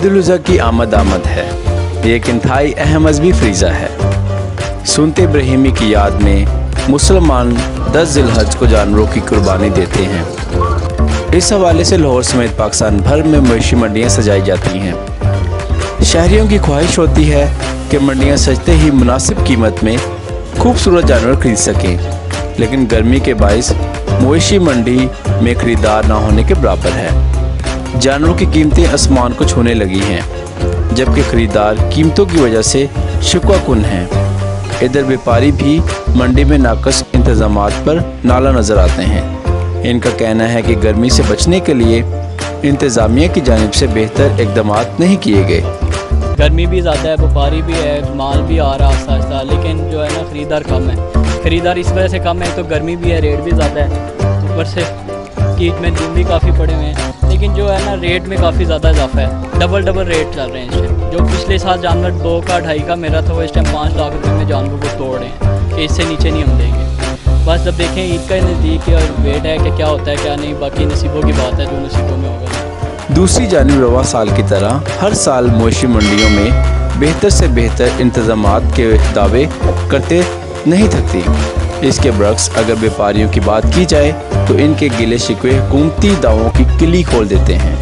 ईद-उल-अज़हा की आमद है। ये एक इंतहाई अहम मज़हबी फ़रीज़ा है। सुन्नत इब्राहीमी की याद में मुसलमान 10 ज़िलहज को जानवरों की कुर्बानी देते हैं। इस हवाले से लाहौर समेत पाकिस्तान भर में मवेशी मंडियाँ सजाई जाती हैं। शहरियों की ख्वाहिश होती है कि मंडियाँ सजते ही मुनासिब कीमत में खूबसूरत जानवर खरीद सकें, लेकिन गर्मी के बाइस मवेशी मंडी में ख़रीदार ना होने के बराबर है। जानवरों की कीमतें आसमान को छूने लगी हैं, जबकि ख़रीदार कीमतों की वजह से शिकवाकुन हैं। इधर व्यापारी भी मंडी में नाक़िस इंतज़ामात पर नाला नज़र आते हैं। इनका कहना है कि गर्मी से बचने के लिए इंतज़ामिया की जानिब से बेहतर इक़दामात नहीं किए गए। गर्मी भी ज़्यादा है, व्यापारी भी है, माल भी आ रहा आस्ता आस्ता, लेकिन जो है ना ख़रीदार कम है। ख़रीदार इस वजह से कम है, तो गर्मी भी है, रेट भी ज़्यादा है, ऊपर से ईद में दिन भी काफ़ी पड़े हुए हैं, लेकिन जो है ना रेट में काफ़ी ज़्यादा इजाफा है। डबल रेट चल रहे हैं इस टाइम। जो पिछले साल जानवर 2 का 2.5 का मेरा था, वो इस टाइम 5 लाख रुपये में जानवर को तोड़ रहे हैं कि इससे नीचे नहीं हम देंगे। बस जब देखें ईद का नज़दीक है और वेट है कि क्या होता है क्या नहीं, बाकी नसीबों की बात है, जो नसीबों में होगा। दूसरी जानिब रवा साल की तरह हर साल मवेशी मंडियों में बेहतर से बेहतर इंतज़ामात के दावे करते नहीं थकती। इसके बरक्स अगर व्यापारियों की बात की जाए तो इनके गिले शिकवे हुकूमती दावों की किली खोल देते हैं।